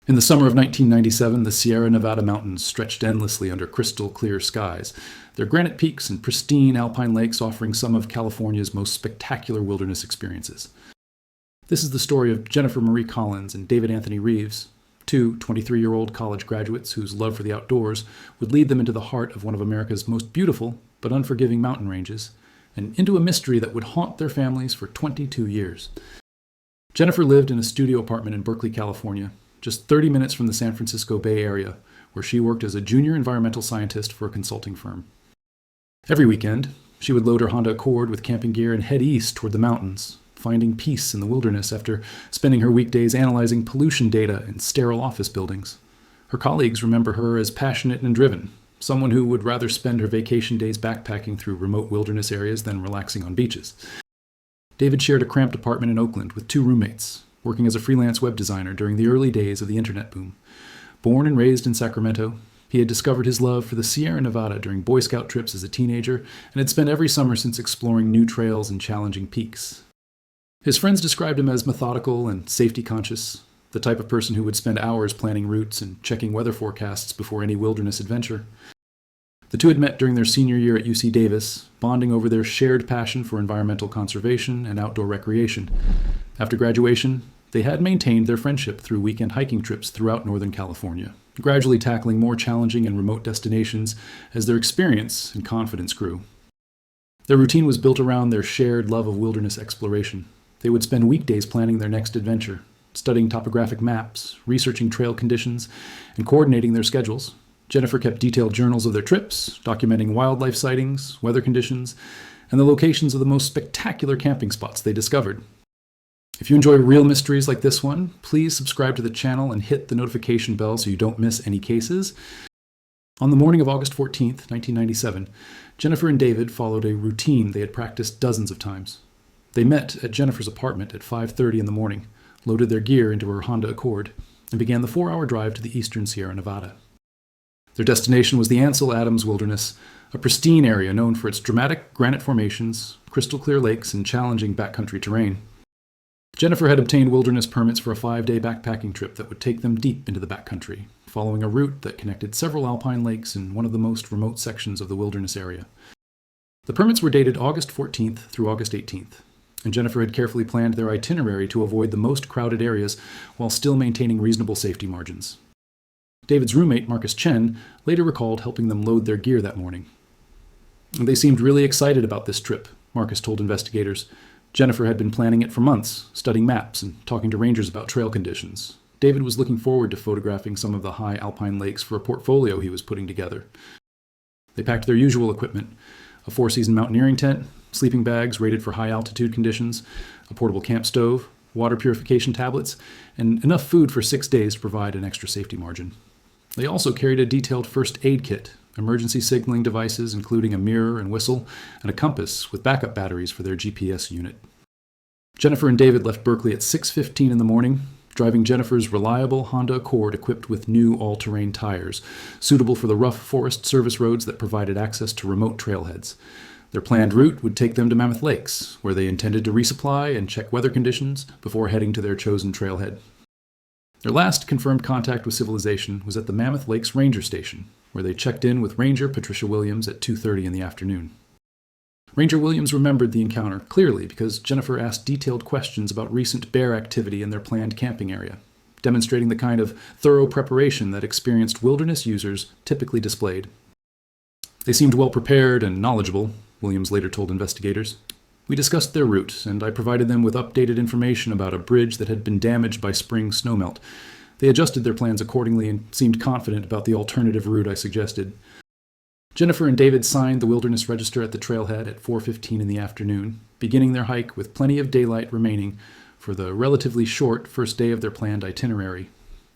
In the summer of 1997, the Sierra Nevada mountains stretched endlessly under crystal clear skies, their granite peaks and pristine alpine lakes offering some of California's most spectacular wilderness experiences. This is the story of Jennifer Marie Collins and David Anthony Reeves, two 23-year-old college graduates whose love for the outdoors would lead them into the heart of one of America's most beautiful but unforgiving mountain ranges, and into a mystery that would haunt their families for 22 years. Jennifer lived in a studio apartment in Berkeley, California, just 30 minutes from the San Francisco Bay Area, where she worked as a junior environmental scientist for a consulting firm. Every weekend, she would load her Honda Accord with camping gear and head east toward the mountains, finding peace in the wilderness after spending her weekdays analyzing pollution data in sterile office buildings. Her colleagues remember her as passionate and driven, someone who would rather spend her vacation days backpacking through remote wilderness areas than relaxing on beaches. David shared a cramped apartment in Oakland with two roommates, working as a freelance web designer during the early days of the internet boom. Born and raised in Sacramento, he had discovered his love for the Sierra Nevada during Boy Scout trips as a teenager and had spent every summer since exploring new trails and challenging peaks. His friends described him as methodical and safety-conscious, the type of person who would spend hours planning routes and checking weather forecasts before any wilderness adventure. The two had met during their senior year at UC Davis, bonding over their shared passion for environmental conservation and outdoor recreation. After graduation, they had maintained their friendship through weekend hiking trips throughout Northern California, gradually tackling more challenging and remote destinations as their experience and confidence grew. Their routine was built around their shared love of wilderness exploration. They would spend weekdays planning their next adventure, studying topographic maps, researching trail conditions, and coordinating their schedules. Jennifer kept detailed journals of their trips, documenting wildlife sightings, weather conditions, and the locations of the most spectacular camping spots they discovered. If you enjoy real mysteries like this one, please subscribe to the channel and hit the notification bell so you don't miss any cases. On the morning of August 14th, 1997, Jennifer and David followed a routine they had practiced dozens of times. They met at Jennifer's apartment at 5:30 in the morning, loaded their gear into her Honda Accord, and began the 4-hour drive to the eastern Sierra Nevada. Their destination was the Ansel Adams Wilderness, a pristine area known for its dramatic granite formations, crystal clear lakes, and challenging backcountry terrain. Jennifer had obtained wilderness permits for a 5-day backpacking trip that would take them deep into the backcountry, following a route that connected several alpine lakes in one of the most remote sections of the wilderness area. The permits were dated August 14th through August 18th, and Jennifer had carefully planned their itinerary to avoid the most crowded areas while still maintaining reasonable safety margins. David's roommate, Marcus Chen, later recalled helping them load their gear that morning. They seemed really excited about this trip, Marcus told investigators. Jennifer had been planning it for months, studying maps and talking to rangers about trail conditions. David was looking forward to photographing some of the high alpine lakes for a portfolio he was putting together. They packed their usual equipment, a 4-season mountaineering tent, sleeping bags rated for high altitude conditions, a portable camp stove, water purification tablets, and enough food for 6 days to provide an extra safety margin. They also carried a detailed first aid kit, emergency signaling devices including a mirror and whistle, and a compass with backup batteries for their GPS unit. Jennifer and David left Berkeley at 6:15 in the morning, driving Jennifer's reliable Honda Accord equipped with new all-terrain tires, suitable for the rough Forest Service roads that provided access to remote trailheads. Their planned route would take them to Mammoth Lakes, where they intended to resupply and check weather conditions before heading to their chosen trailhead. Their last confirmed contact with civilization was at the Mammoth Lakes Ranger Station, where they checked in with Ranger Patricia Williams at 2:30 in the afternoon. Ranger Williams remembered the encounter clearly because Jennifer asked detailed questions about recent bear activity in their planned camping area, demonstrating the kind of thorough preparation that experienced wilderness users typically displayed. They seemed well prepared and knowledgeable, Williams later told investigators. We discussed their route, and I provided them with updated information about a bridge that had been damaged by spring snowmelt. They adjusted their plans accordingly and seemed confident about the alternative route I suggested. Jennifer and David signed the wilderness register at the trailhead at 4:15 in the afternoon, beginning their hike with plenty of daylight remaining for the relatively short first day of their planned itinerary.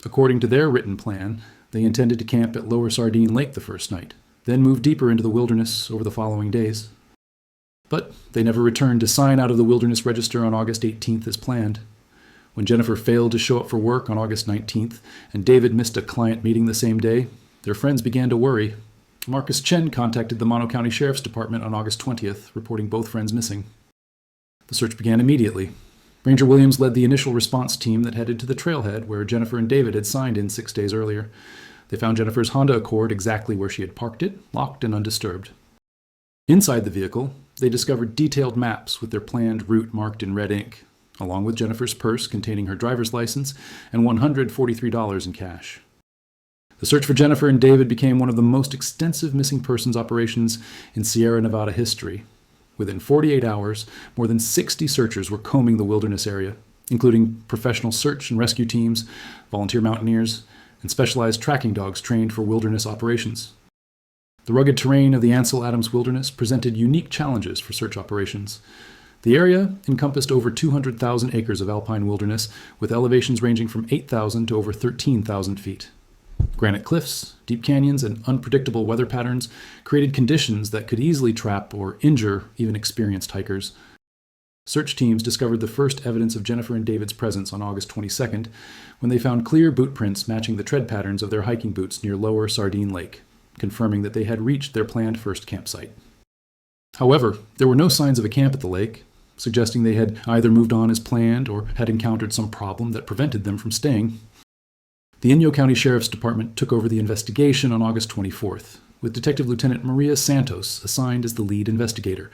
According to their written plan, they intended to camp at Lower Sardine Lake the first night, then move deeper into the wilderness over the following days. But they never returned to sign out of the wilderness register on August 18th as planned. When Jennifer failed to show up for work on August 19th and David missed a client meeting the same day, their friends began to worry. Marcus Chen contacted the Mono County Sheriff's Department on August 20th, reporting both friends missing. The search began immediately. Ranger Williams led the initial response team that headed to the trailhead where Jennifer and David had signed in 6 days earlier. They found Jennifer's Honda Accord exactly where she had parked it, locked and undisturbed. Inside the vehicle, they discovered detailed maps with their planned route marked in red ink, along with Jennifer's purse containing her driver's license and $143 in cash. The search for Jennifer and David became one of the most extensive missing persons operations in Sierra Nevada history. Within 48 hours, more than 60 searchers were combing the wilderness area, including professional search and rescue teams, volunteer mountaineers, and specialized tracking dogs trained for wilderness operations. The rugged terrain of the Ansel Adams Wilderness presented unique challenges for search operations. The area encompassed over 200,000 acres of alpine wilderness, with elevations ranging from 8,000 to over 13,000 feet. Granite cliffs, deep canyons, and unpredictable weather patterns created conditions that could easily trap or injure even experienced hikers. Search teams discovered the first evidence of Jennifer and David's presence on August 22nd, when they found clear boot prints matching the tread patterns of their hiking boots near Lower Sardine Lake, confirming that they had reached their planned first campsite. However, there were no signs of a camp at the lake, suggesting they had either moved on as planned or had encountered some problem that prevented them from staying. The Inyo County Sheriff's Department took over the investigation on August 24th, with Detective Lieutenant Maria Santos assigned as the lead investigator.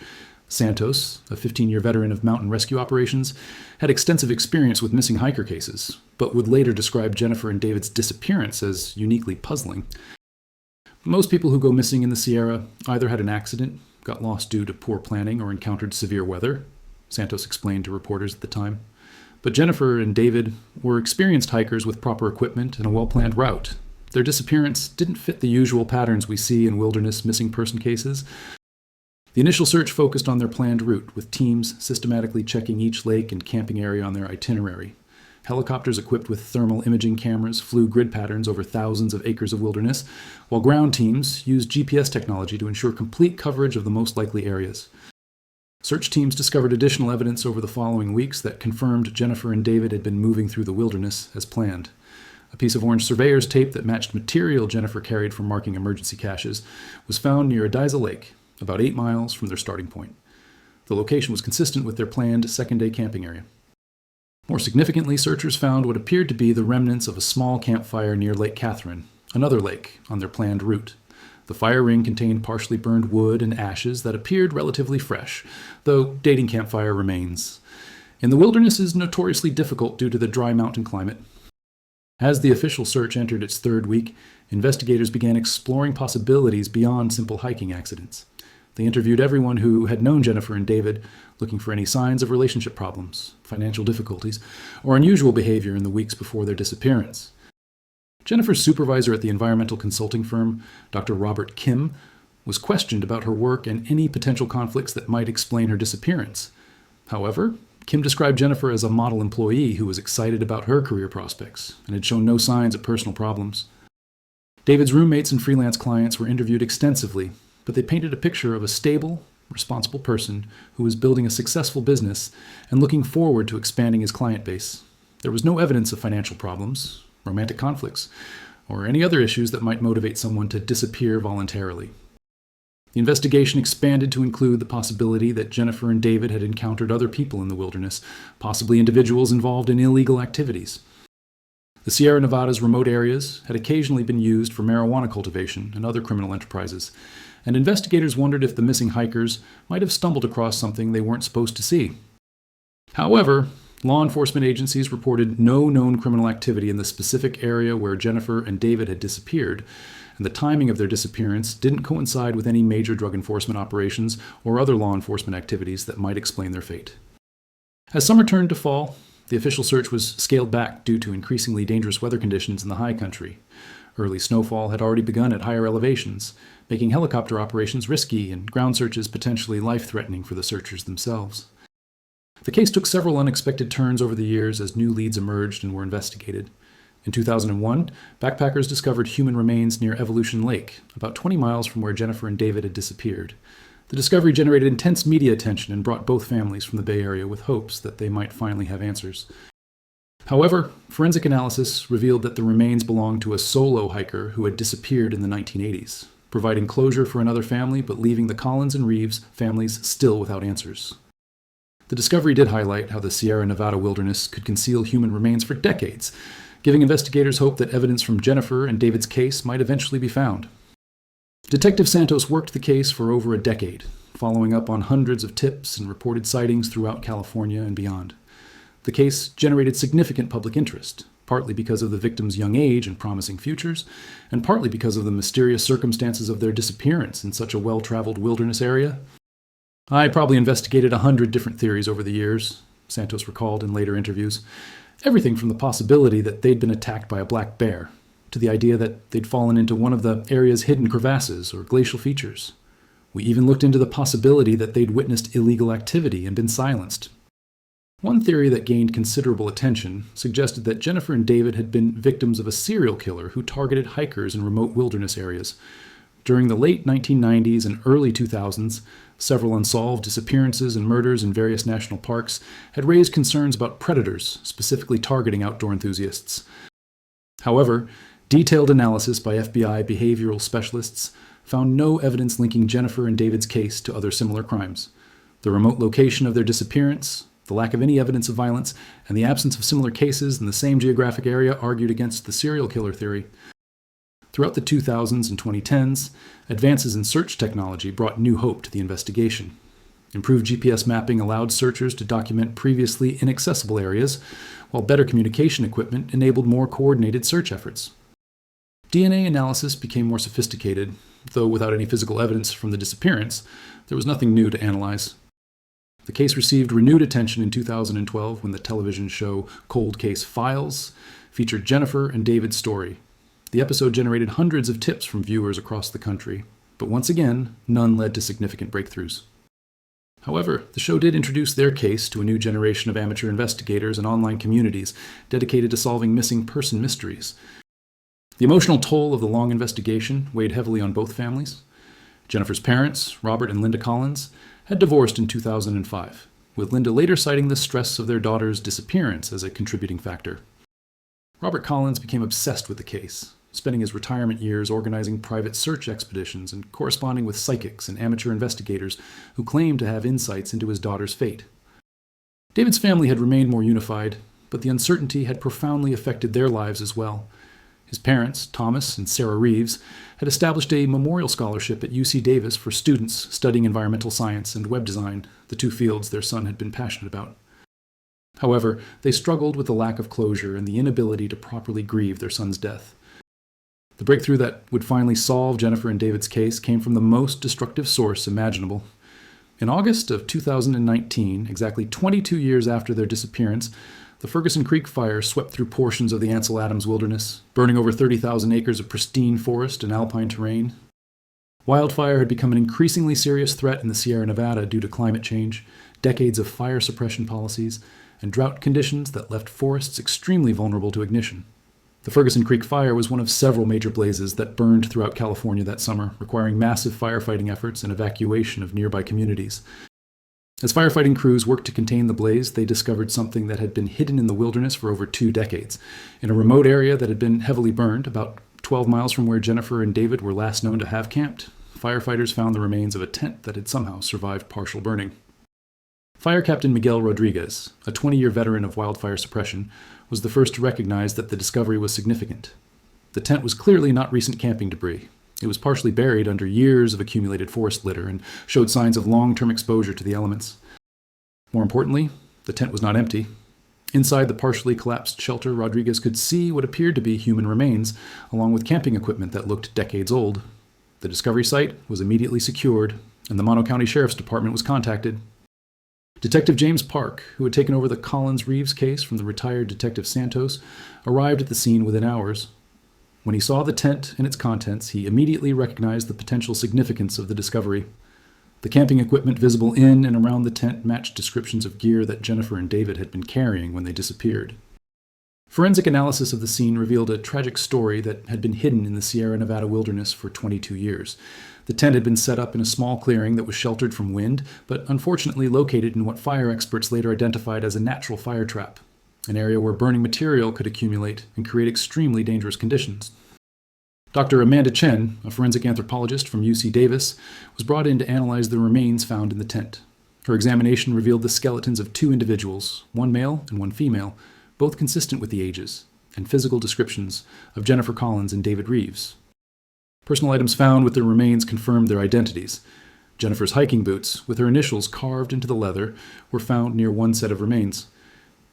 Santos, a 15-year veteran of mountain rescue operations, had extensive experience with missing hiker cases, but would later describe Jennifer and David's disappearance as uniquely puzzling. Most people who go missing in the Sierra either had an accident, got lost due to poor planning, or encountered severe weather, Santos explained to reporters at the time. But Jennifer and David were experienced hikers with proper equipment and a well-planned route. Their disappearance didn't fit the usual patterns we see in wilderness missing person cases. The initial search focused on their planned route, with teams systematically checking each lake and camping area on their itinerary. Helicopters equipped with thermal imaging cameras flew grid patterns over thousands of acres of wilderness, while ground teams used GPS technology to ensure complete coverage of the most likely areas. Search teams discovered additional evidence over the following weeks that confirmed Jennifer and David had been moving through the wilderness as planned. A piece of orange surveyor's tape that matched material Jennifer carried for marking emergency caches was found near Adiza Lake, about 8 miles from their starting point. The location was consistent with their planned second-day camping area. More significantly, searchers found what appeared to be the remnants of a small campfire near Lake Catherine, another lake on their planned route. The fire ring contained partially burned wood and ashes that appeared relatively fresh, though dating campfire remains. And the wilderness is notoriously difficult due to the dry mountain climate. As the official search entered its third week, investigators began exploring possibilities beyond simple hiking accidents. They interviewed everyone who had known Jennifer and David, looking for any signs of relationship problems, financial difficulties, or unusual behavior in the weeks before their disappearance. Jennifer's supervisor at the environmental consulting firm, Dr. Robert Kim, was questioned about her work and any potential conflicts that might explain her disappearance. However, Kim described Jennifer as a model employee who was excited about her career prospects and had shown no signs of personal problems. David's roommates and freelance clients were interviewed extensively, but they painted a picture of a stable, responsible person who was building a successful business and looking forward to expanding his client base. There was no evidence of financial problems, romantic conflicts, or any other issues that might motivate someone to disappear voluntarily. The investigation expanded to include the possibility that Jennifer and David had encountered other people in the wilderness, possibly individuals involved in illegal activities. The Sierra Nevada's remote areas had occasionally been used for marijuana cultivation and other criminal enterprises, and investigators wondered if the missing hikers might have stumbled across something they weren't supposed to see. However, law enforcement agencies reported no known criminal activity in the specific area where Jennifer and David had disappeared, and the timing of their disappearance didn't coincide with any major drug enforcement operations or other law enforcement activities that might explain their fate. As summer turned to fall, the official search was scaled back due to increasingly dangerous weather conditions in the high country. Early snowfall had already begun at higher elevations, making helicopter operations risky and ground searches potentially life-threatening for the searchers themselves. The case took several unexpected turns over the years as new leads emerged and were investigated. In 2001, backpackers discovered human remains near Evolution Lake, about 20 miles from where Jennifer and David had disappeared. The discovery generated intense media attention and brought both families from the Bay Area with hopes that they might finally have answers. However, forensic analysis revealed that the remains belonged to a solo hiker who had disappeared in the 1980s, providing closure for another family but leaving the Collins and Reeves families still without answers. The The discovery did highlight how the Sierra Nevada wilderness could conceal human remains for decades, giving investigators hope that evidence from Jennifer and David's case might eventually be found. Detective Santos worked the case for over a decade, following up on hundreds of tips and reported sightings throughout California and beyond. The case generated significant public interest, partly because of the victims' young age and promising futures, and partly because of the mysterious circumstances of their disappearance in such a well-traveled wilderness area. "I probably investigated 100 different theories over the years," Santos recalled in later interviews. "Everything from the possibility that they'd been attacked by a black bear, to the idea that they'd fallen into one of the area's hidden crevasses or glacial features. We even looked into the possibility that they'd witnessed illegal activity and been silenced." One theory that gained considerable attention suggested that Jennifer and David had been victims of a serial killer who targeted hikers in remote wilderness areas. During the late 1990s and early 2000s, several unsolved disappearances and murders in various national parks had raised concerns about predators specifically targeting outdoor enthusiasts. However, detailed analysis by FBI behavioral specialists found no evidence linking Jennifer and David's case to other similar crimes. The remote location of their disappearance, the lack of any evidence of violence, and the absence of similar cases in the same geographic area argued against the serial killer theory. Throughout the 2000s and 2010s, advances in search technology brought new hope to the investigation. Improved GPS mapping allowed searchers to document previously inaccessible areas, while better communication equipment enabled more coordinated search efforts. DNA analysis became more sophisticated, though without any physical evidence from the disappearance, there was nothing new to analyze. The case received renewed attention in 2012 when the television show Cold Case Files featured Jennifer and David's story. The episode generated hundreds of tips from viewers across the country, but once again, none led to significant breakthroughs. However, the show did introduce their case to a new generation of amateur investigators and online communities dedicated to solving missing person mysteries. The emotional toll of the long investigation weighed heavily on both families. Jennifer's parents, Robert and Linda Collins, had divorced in 2005, with Linda later citing the stress of their daughter's disappearance as a contributing factor. Robert Collins became obsessed with the case, spending his retirement years organizing private search expeditions and corresponding with psychics and amateur investigators who claimed to have insights into his daughter's fate. David's family had remained more unified, but the uncertainty had profoundly affected their lives as well. His parents, Thomas and Sarah Reeves, had established a memorial scholarship at UC Davis for students studying environmental science and web design, the two fields their son had been passionate about. However, they struggled with the lack of closure and the inability to properly grieve their son's death. The breakthrough that would finally solve Jennifer and David's case came from the most destructive source imaginable. In August of 2019, exactly 22 years after their disappearance, the Ferguson Creek fire swept through portions of the Ansel Adams wilderness, burning over 30,000 acres of pristine forest and alpine terrain. Wildfire had become an increasingly serious threat in the Sierra Nevada due to climate change, decades of fire suppression policies, and drought conditions that left forests extremely vulnerable to ignition. The Ferguson Creek fire was one of several major blazes that burned throughout California that summer, requiring massive firefighting efforts and evacuation of nearby communities. As firefighting crews worked to contain the blaze, they discovered something that had been hidden in the wilderness for over 2 decades. In a remote area that had been heavily burned, about 12 miles from where Jennifer and David were last known to have camped, firefighters found the remains of a tent that had somehow survived partial burning. Fire Captain Miguel Rodriguez, a 20-year veteran of wildfire suppression, was the first to recognize that the discovery was significant. The tent was clearly not recent camping debris. It was partially buried under years of accumulated forest litter and showed signs of long-term exposure to the elements. More importantly, the tent was not empty. Inside the partially collapsed shelter, Rodriguez could see what appeared to be human remains, along with camping equipment that looked decades old. The discovery site was immediately secured, and the Mono County Sheriff's Department was contacted. Detective James Park, who had taken over the Collins-Reeves case from the retired Detective Santos, arrived at the scene within hours. When he saw the tent and its contents, he immediately recognized the potential significance of the discovery. The camping equipment visible in and around the tent matched descriptions of gear that Jennifer and David had been carrying when they disappeared. Forensic analysis of the scene revealed a tragic story that had been hidden in the Sierra Nevada wilderness for 22 years. The tent had been set up in a small clearing that was sheltered from wind, but unfortunately located in what fire experts later identified as a natural fire trap, an area where burning material could accumulate and create extremely dangerous conditions. Dr. Amanda Chen, a forensic anthropologist from UC Davis, was brought in to analyze the remains found in the tent. Her examination revealed the skeletons of 2 individuals, one male and one female, both consistent with the ages, and physical descriptions of Jennifer Collins and David Reeves. Personal items found with their remains confirmed their identities. Jennifer's hiking boots, with her initials carved into the leather, were found near one set of remains.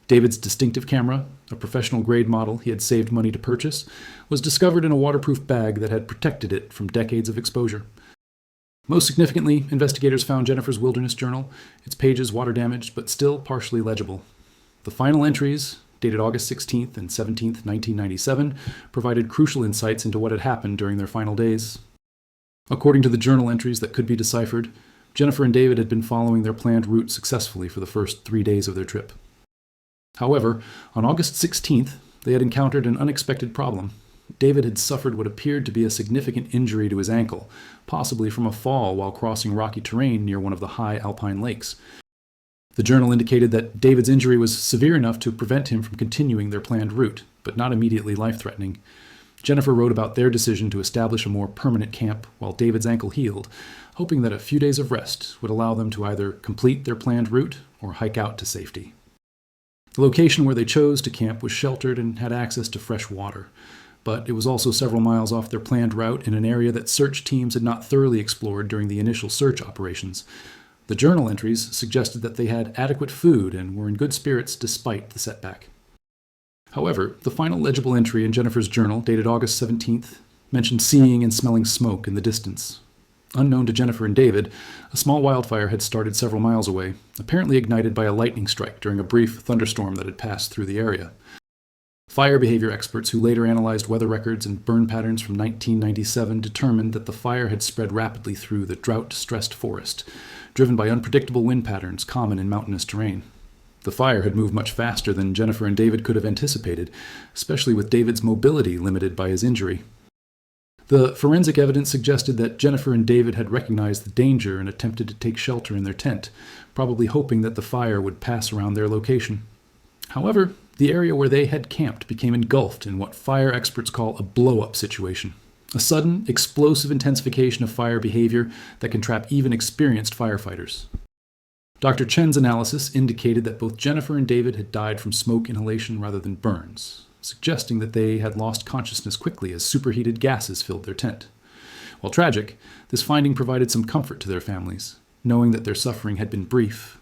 David's distinctive camera, a professional-grade model he had saved money to purchase, was discovered in a waterproof bag that had protected it from decades of exposure. Most significantly, investigators found Jennifer's wilderness journal, its pages water-damaged but still partially legible. The final entries, dated August 16th and 17th, 1997, provided crucial insights into what had happened during their final days. According to the journal entries that could be deciphered, Jennifer and David had been following their planned route successfully for the first 3 days of their trip. However, on August 16th, they had encountered an unexpected problem. David had suffered what appeared to be a significant injury to his ankle, possibly from a fall while crossing rocky terrain near one of the high alpine lakes. The journal indicated that David's injury was severe enough to prevent him from continuing their planned route, but not immediately life-threatening. Jennifer wrote about their decision to establish a more permanent camp while David's ankle healed, hoping that a few days of rest would allow them to either complete their planned route or hike out to safety. The location where they chose to camp was sheltered and had access to fresh water, but it was also several miles off their planned route in an area that search teams had not thoroughly explored during the initial search operations. The journal entries suggested that they had adequate food and were in good spirits despite the setback. However, the final legible entry in Jennifer's journal, dated August 17th, mentioned seeing and smelling smoke in the distance. Unknown to Jennifer and David, a small wildfire had started several miles away, apparently ignited by a lightning strike during a brief thunderstorm that had passed through the area. Fire behavior experts who later analyzed weather records and burn patterns from 1997 determined that the fire had spread rapidly through the drought-stressed forest, driven by unpredictable wind patterns common in mountainous terrain. The fire had moved much faster than Jennifer and David could have anticipated, especially with David's mobility limited by his injury. The forensic evidence suggested that Jennifer and David had recognized the danger and attempted to take shelter in their tent, probably hoping that the fire would pass around their location. However, the area where they had camped became engulfed in what fire experts call a blow-up situation, a sudden, explosive intensification of fire behavior that can trap even experienced firefighters. Dr. Chen's analysis indicated that both Jennifer and David had died from smoke inhalation rather than burns, suggesting that they had lost consciousness quickly as superheated gases filled their tent. While tragic, this finding provided some comfort to their families, knowing that their suffering had been brief.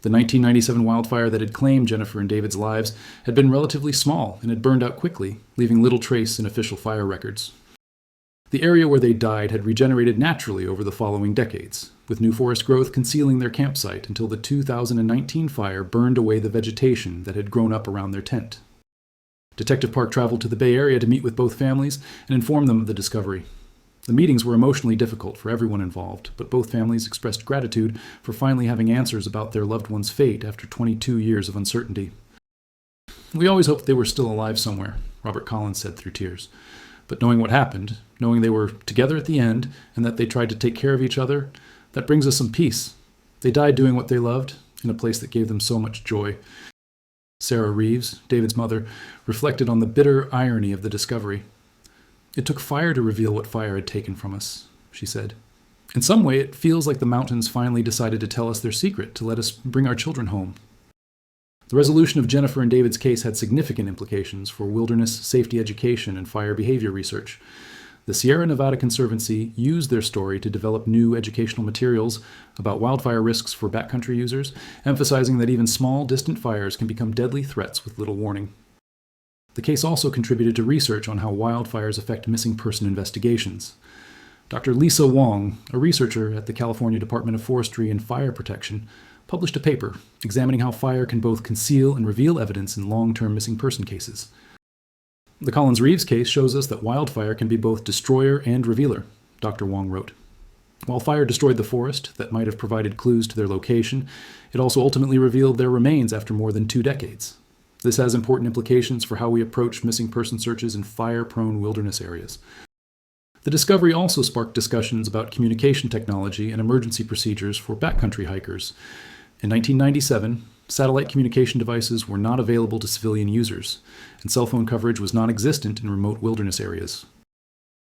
The 1997 wildfire that had claimed Jennifer and David's lives had been relatively small and had burned out quickly, leaving little trace in official fire records. The area where they died had regenerated naturally over the following decades, with new forest growth concealing their campsite until the 2019 fire burned away the vegetation that had grown up around their tent. Detective Park traveled to the Bay Area to meet with both families and inform them of the discovery. The meetings were emotionally difficult for everyone involved, but both families expressed gratitude for finally having answers about their loved one's fate after 22 years of uncertainty. "We always hoped they were still alive somewhere," Robert Collins said through tears. "But knowing what happened, knowing they were together at the end and that they tried to take care of each other, that brings us some peace. They died doing what they loved, in a place that gave them so much joy." Sarah Reeves, David's mother, reflected on the bitter irony of the discovery. "It took fire to reveal what fire had taken from us," she said. "In some way, it feels like the mountains finally decided to tell us their secret, to let us bring our children home." The resolution of Jennifer and David's case had significant implications for wilderness safety education and fire behavior research. The Sierra Nevada Conservancy used their story to develop new educational materials about wildfire risks for backcountry users, emphasizing that even small, distant fires can become deadly threats with little warning. The case also contributed to research on how wildfires affect missing person investigations. Dr. Lisa Wong, a researcher at the California Department of Forestry and Fire Protection, published a paper examining how fire can both conceal and reveal evidence in long-term missing person cases. "The Collins-Reeves case shows us that wildfire can be both destroyer and revealer," Dr. Wong wrote. "While fire destroyed the forest that might have provided clues to their location, it also ultimately revealed their remains after more than 2 decades. This has important implications for how we approach missing person searches in fire-prone wilderness areas." The discovery also sparked discussions about communication technology and emergency procedures for backcountry hikers. In 1997, satellite communication devices were not available to civilian users, and cell phone coverage was non-existent in remote wilderness areas.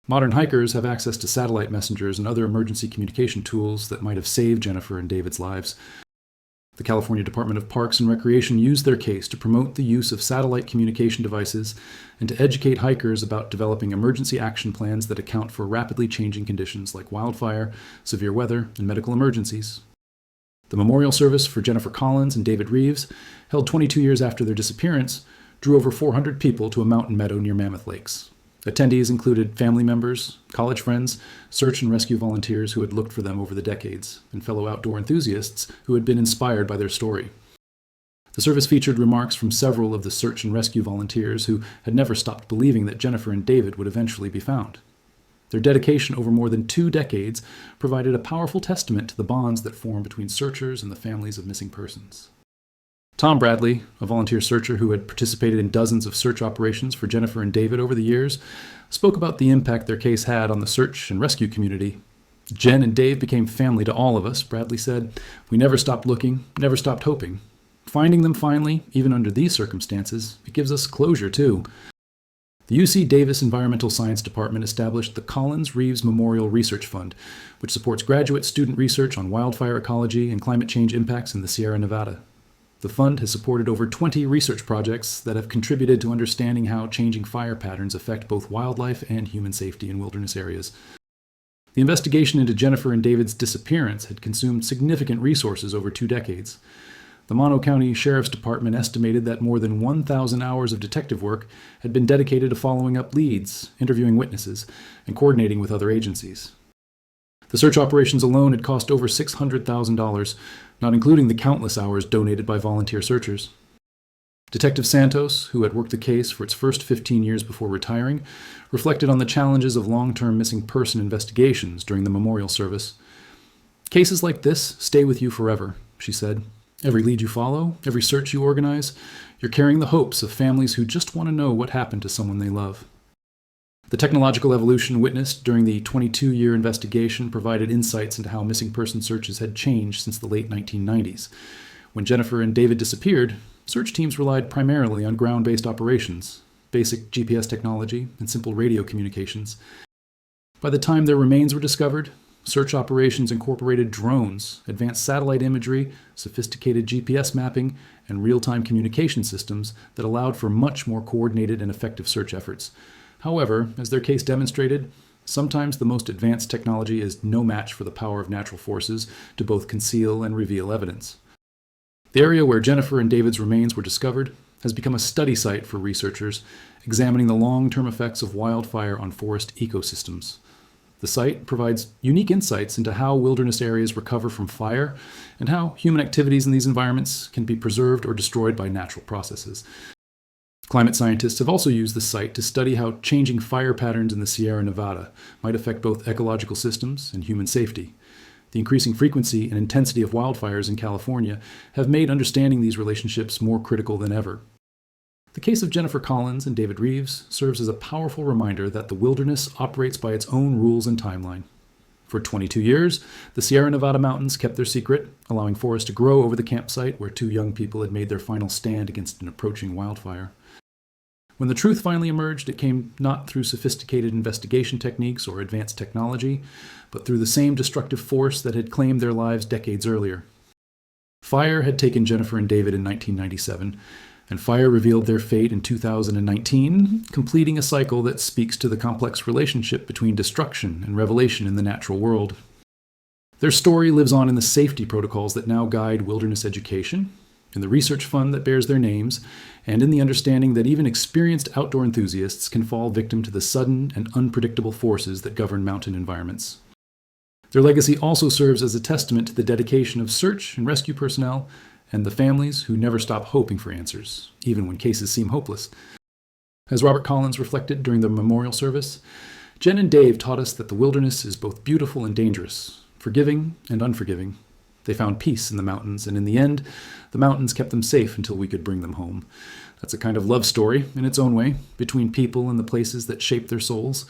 Modern hikers have access to satellite messengers and other emergency communication tools that might have saved Jennifer and David's lives. The California Department of Parks and Recreation used their case to promote the use of satellite communication devices and to educate hikers about developing emergency action plans that account for rapidly changing conditions like wildfire, severe weather, and medical emergencies. The memorial service for Jennifer Collins and David Reeves, held 22 years after their disappearance, drew over 400 people to a mountain meadow near Mammoth Lakes. Attendees included family members, college friends, search and rescue volunteers who had looked for them over the decades, and fellow outdoor enthusiasts who had been inspired by their story. The service featured remarks from several of the search and rescue volunteers who had never stopped believing that Jennifer and David would eventually be found. Their dedication over more than 2 decades provided a powerful testament to the bonds that form between searchers and the families of missing persons. Tom Bradley, a volunteer searcher who had participated in dozens of search operations for Jennifer and David over the years, spoke about the impact their case had on the search and rescue community. "Jen and Dave became family to all of us," Bradley said. "We never stopped looking, never stopped hoping. Finding them finally, even under these circumstances, it gives us closure too." The UC Davis Environmental Science Department established the Collins-Reeves Memorial Research Fund, which supports graduate student research on wildfire ecology and climate change impacts in the Sierra Nevada. The fund has supported over 20 research projects that have contributed to understanding how changing fire patterns affect both wildlife and human safety in wilderness areas. The investigation into Jennifer and David's disappearance had consumed significant resources over 2 decades. The Mono County Sheriff's Department estimated that more than 1,000 hours of detective work had been dedicated to following up leads, interviewing witnesses, and coordinating with other agencies. The search operations alone had cost over $600,000, not including the countless hours donated by volunteer searchers. Detective Santos, who had worked the case for its first 15 years before retiring, reflected on the challenges of long-term missing person investigations during the memorial service. "Cases like this stay with you forever," she said. "Every lead you follow, every search you organize, you're carrying the hopes of families who just want to know what happened to someone they love." The technological evolution witnessed during the 22-year investigation provided insights into how missing person searches had changed since the late 1990s. When Jennifer and David disappeared, search teams relied primarily on ground-based operations, basic GPS technology, and simple radio communications. By the time their remains were discovered, search operations incorporated drones, advanced satellite imagery, sophisticated GPS mapping, and real-time communication systems that allowed for much more coordinated and effective search efforts. However, as their case demonstrated, sometimes the most advanced technology is no match for the power of natural forces to both conceal and reveal evidence. The area where Jennifer and David's remains were discovered has become a study site for researchers examining the long-term effects of wildfire on forest ecosystems. The site provides unique insights into how wilderness areas recover from fire and how human activities in these environments can be preserved or destroyed by natural processes. Climate scientists have also used the site to study how changing fire patterns in the Sierra Nevada might affect both ecological systems and human safety. The increasing frequency and intensity of wildfires in California have made understanding these relationships more critical than ever. The case of Jennifer Collins and David Reeves serves as a powerful reminder that the wilderness operates by its own rules and timeline. For 22 years, the Sierra Nevada mountains kept their secret, allowing forests to grow over the campsite where 2 young people had made their final stand against an approaching wildfire. When the truth finally emerged, it came not through sophisticated investigation techniques or advanced technology, but through the same destructive force that had claimed their lives decades earlier. Fire had taken Jennifer and David in 1997, and fire revealed their fate in 2019, completing a cycle that speaks to the complex relationship between destruction and revelation in the natural world. Their story lives on in the safety protocols that now guide wilderness education, in the research fund that bears their names, and in the understanding that even experienced outdoor enthusiasts can fall victim to the sudden and unpredictable forces that govern mountain environments. Their legacy also serves as a testament to the dedication of search and rescue personnel and the families who never stop hoping for answers, even when cases seem hopeless. As Robert Collins reflected during the memorial service, Jen and Dave taught us that the wilderness is both beautiful and dangerous, forgiving and unforgiving. They found peace in the mountains, and in the end, the mountains kept them safe until we could bring them home. That's a kind of love story, in its own way, between people and the places that shape their souls.